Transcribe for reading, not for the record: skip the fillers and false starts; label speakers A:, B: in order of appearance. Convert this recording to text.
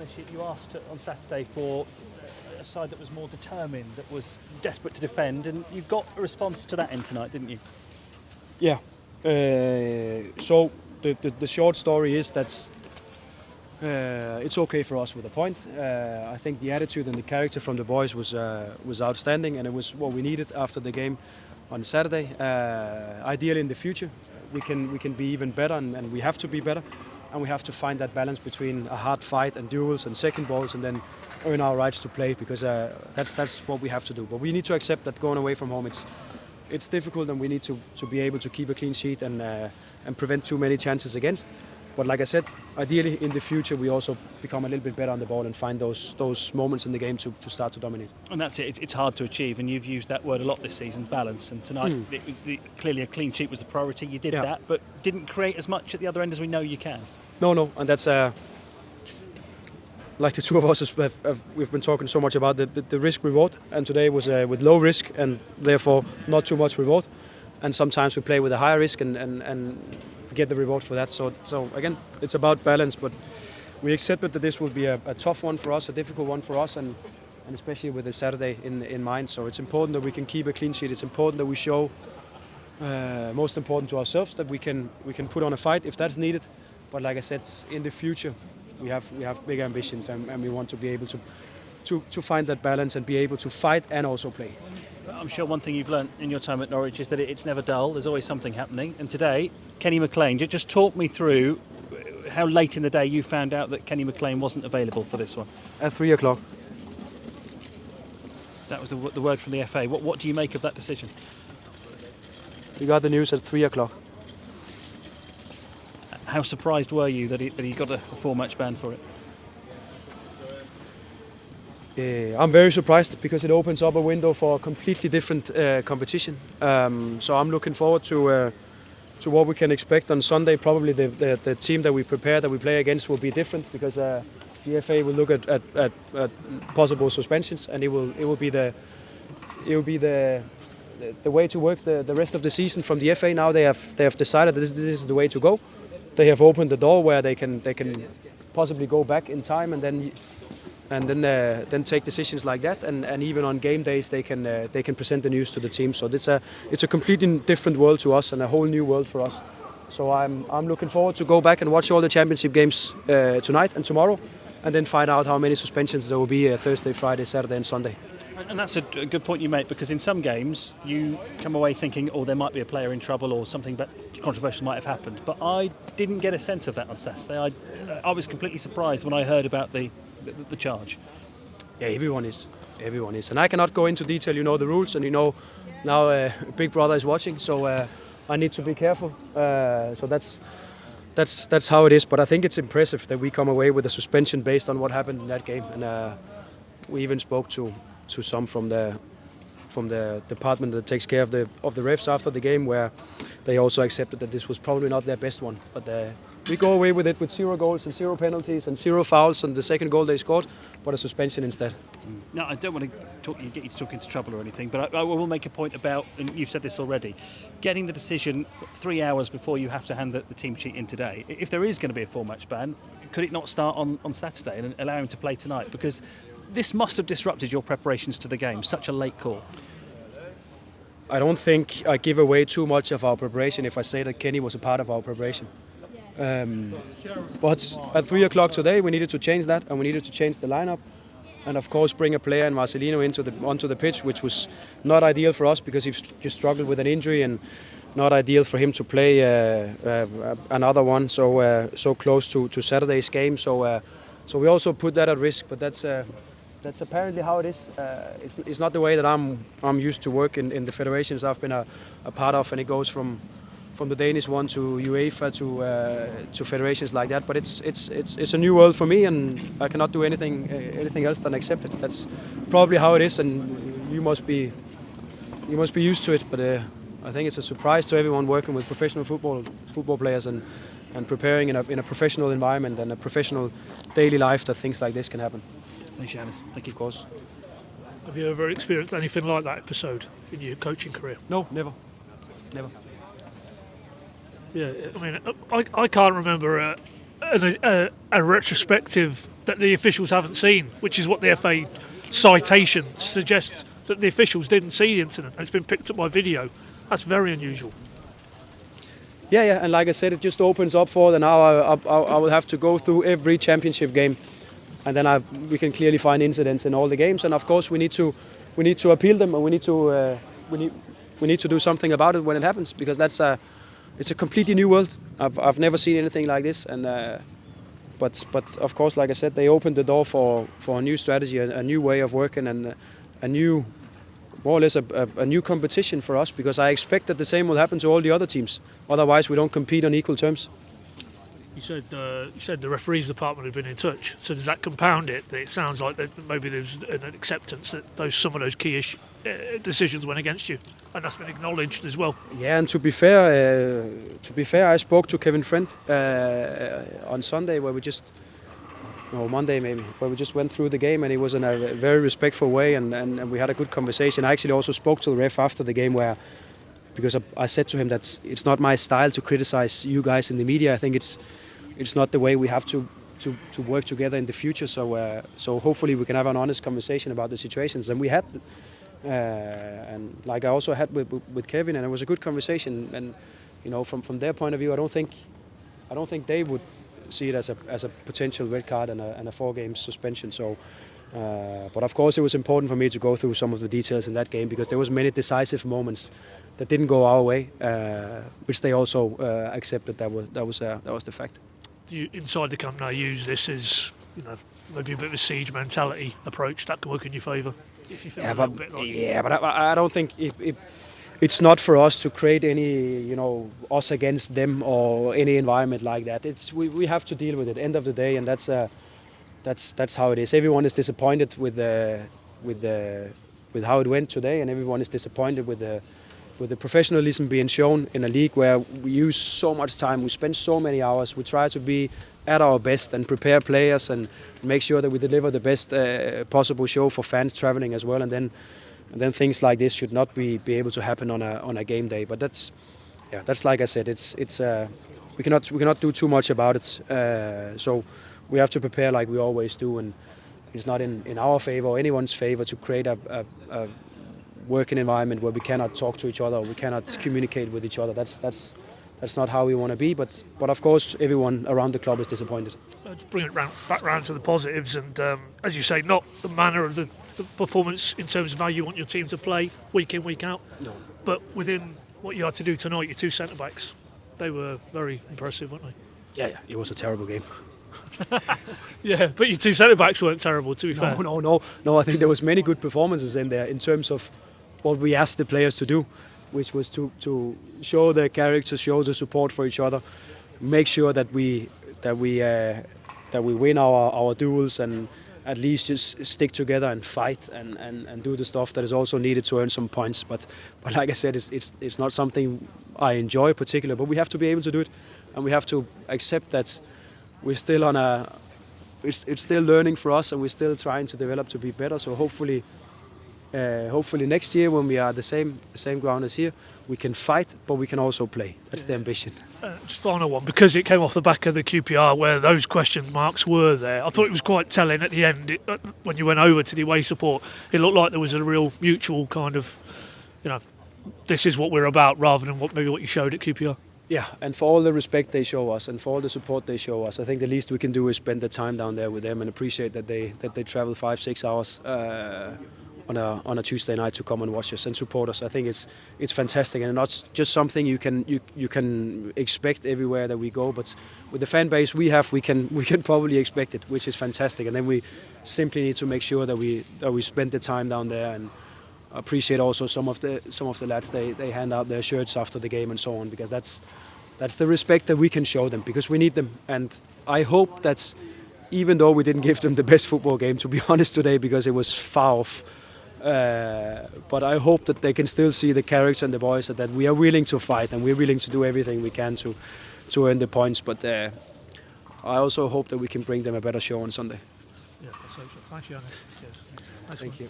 A: Johannes, you asked on Saturday for a side that was more determined, that was desperate to defend, and you got a response to that end tonight, didn't you?
B: Yeah. So the short story is that it's okay for us with a point. I think the attitude and the character from the boys was outstanding, and it was what we needed after the game on Saturday. Ideally, in the future, we can be even better, and we have to be better, and we have to find that balance between a hard fight and duels and second balls, and then earn our rights to play, because that's what we have to do. But we need to accept that going away from home, it's difficult, and we need to be able to keep a clean sheet and prevent too many chances against. But like I said, ideally in the future we also become a little bit better on the ball and find those moments in the game to start to dominate.
A: And that's it. It's hard to achieve, and you've used that word a lot this season, balance. And tonight, clearly a clean sheet was the priority. You did that, but didn't create as much at the other end as we know you can.
B: No, and that's like the two of us we've been talking so much about the risk reward, and today was with low risk and therefore not too much reward. And sometimes we play with a higher risk and get the reward for that. So again, it's about balance, but we accepted that this will be a tough one for us, a difficult one for us, and especially with the Saturday in mind. So it's important that we can keep a clean sheet. It's important that we show, most important to ourselves, that we can put on a fight if that's needed. But like I said, in the future, we have big ambitions, and we want to be able to find that balance and be able to fight and also play.
A: I'm sure one thing you've learnt in your time at Norwich is that it's never dull. There's always something happening. And today, Kenny McLean, just talk me through how late in the day you found out that Kenny McLean wasn't available for this one.
B: At 3 o'clock.
A: That was the word from the FA. What do you make of that decision?
B: We got the news at 3 o'clock.
A: How surprised were you that he got a 4-match ban for it?
B: I'm very surprised, because it opens up a window for a completely different competition. So I'm looking forward to what we can expect on Sunday. Probably the team that we prepare, that we play against, will be different, because the FA will look at possible suspensions, and it will be the way to work the rest of the season from the FA. Now they have decided that this is the way to go. They have opened the door where they can possibly go back in time and then take decisions like that, and even on game days they can present the news to the team. So it's a completely different world to us, and a whole new world for us. So I'm looking forward to go back and watch all the championship games tonight and tomorrow, and then find out how many suspensions there will be Thursday, Friday, Saturday, and Sunday.
A: And that's a good point you make, because in some games you come away thinking, there might be a player in trouble or something controversial might have happened. But I didn't get a sense of that on Saturday. I was completely surprised when I heard about the charge.
B: Yeah, everyone is, and I cannot go into detail. You know the rules, and you know now Big Brother is watching, so I need to be careful. So that's how it is. But I think it's impressive that we come away with a suspension based on what happened in that game, and we even spoke to some from the department that takes care of the refs after the game, where they also accepted that this was probably not their best one. But we go away with it with 0 goals and 0 penalties and 0 fouls, and the second goal they scored, but a suspension instead.
A: No, I don't want to get you to talk into trouble or anything, but I will make a point about, and you've said this already, getting the decision 3 hours before you have to hand the team sheet in today. If there is going to be a 4-match ban, could it not start on Saturday and allow him to play tonight? Because this must have disrupted your preparations to the game, such a late call.
B: I don't think I give away too much of our preparation if I say that Kenny was a part of our preparation. But at 3 o'clock today we needed to change that, and we needed to change the lineup, and of course bring a player in Marcelino onto the pitch, which was not ideal for us, because he's just struggled with an injury, and not ideal for him to play another one so close to Saturday's game. So we also put that at risk, but that's apparently how it is. It's not the way that I'm used to work in the federations I've been a part of, and it goes from the Danish one to UEFA to federations like that. But it's a new world for me, and I cannot do anything else than accept it. That's probably how it is, and you must be used to it. But I think it's a surprise to everyone working with professional football players and preparing in a professional environment and a professional daily life, that things like this can happen.
A: Thanks, Johannes. Thank you.
B: Of course.
C: Have you ever experienced anything like that episode in your coaching career?
B: No, never.
C: Yeah, I mean, I can't remember a retrospective that the officials haven't seen, which is what the FA citation suggests, that the officials didn't see the incident and it's been picked up by video. That's very unusual.
B: Yeah, and like I said, it just opens up for that. Now I will have to go through every championship game, and then we can clearly find incidents in all the games. And of course, we need to appeal them, and we need to do something about it when it happens, because it's a completely new world. I've never seen anything like this, and but of course, like I said, they opened the door for a new strategy, a new way of working, and a new, more or less a new competition for us, because I expect that the same will happen to all the other teams. Otherwise, we don't compete on equal terms.
C: You said the referees department had been in touch. So does that compound it? That it sounds like that maybe there's an acceptance that some of those key decisions went against you, and that's been acknowledged as well.
B: Yeah, and to be fair, I spoke to Kevin Friend on Sunday, Monday maybe, where we just went through the game, and he was in a very respectful way, and we had a good conversation. I actually also spoke to the ref after the game, because I said to him that it's not my style to criticize you guys in the media. I think it's not the way we have to work together in the future. So hopefully we can have an honest conversation about the situations, and we had, and like I also had with Kevin, and it was a good conversation. And from their point of view, I don't think they would see it as a potential red card and a 4-game suspension. So, but of course, it was important for me to go through some of the details in that game, because there was many decisive moments that didn't go our way, which they also accepted. That was the fact.
C: Do you, inside the camp now, use this as maybe a bit of a siege mentality approach that can work in your favour? If you feel
B: but I don't think it's not for us to create any, us against them or any environment like that. We have to deal with it. End of the day, and that's how it is. Everyone is disappointed with how it went today, and everyone is disappointed with the professionalism being shown in a league where we use so much time, we spend so many hours, we try to be at our best and prepare players and make sure that we deliver the best possible show for fans traveling as well, and then things like this should not be able to happen on a game day. But that's like I said, we cannot do too much about it. So we have to prepare like we always do, and it's not in our favor or anyone's favor to create a working environment where we cannot talk to each other, or we cannot communicate with each other. That's not how we want to be. But of course, everyone around the club is disappointed.
C: Just bring it back round to the positives, and as you say, not the manner of the performance in terms of how you want your team to play week in, week out.
B: No.
C: But within what you had to do tonight, your two centre backs, they were very impressive, weren't they?
B: Yeah, it was a terrible game.
C: Yeah, but your two centre backs weren't terrible, to be fair.
B: No. I think there was many good performances in there in terms of what we asked the players to do, which was to show their character, show the support for each other, make sure that we win our duels, and at least just stick together and fight and do the stuff that is also needed to earn some points. But like I said, it's not something I enjoy particularly, but we have to be able to do it, and we have to accept that we're still it's still learning for us, and we're still trying to develop to be better. So hopefully next year, when we are the same ground as here, we can fight, but we can also play. That's the ambition.
C: Just final one, because it came off the back of the QPR where those question marks were there. I thought it was quite telling at the end, when you went over to the away support. It looked like there was a real mutual kind of, this is what we're about, rather than what you showed at QPR.
B: Yeah, and for all the respect they show us and for all the support they show us, I think the least we can do is spend the time down there with them and appreciate that they travel 5-6 hours on a Tuesday night to come and watch us and support us. I think it's fantastic, and not just something you can expect everywhere that we go. But with the fan base we have, we can probably expect it, which is fantastic. And then we simply need to make sure that we spend the time down there, and appreciate also some of the lads they hand out their shirts after the game and so on, because that's the respect that we can show them, because we need them. And I hope that even though we didn't give them the best football game, to be honest, today, because it was far off. But I hope that they can still see the character and the boys, that we are willing to fight and we're willing to do everything we can to earn the points. But I also hope that we can bring them a better show on Sunday.
C: Yeah, that's so. Thanks, Johannes. Cheers.
B: Thank you.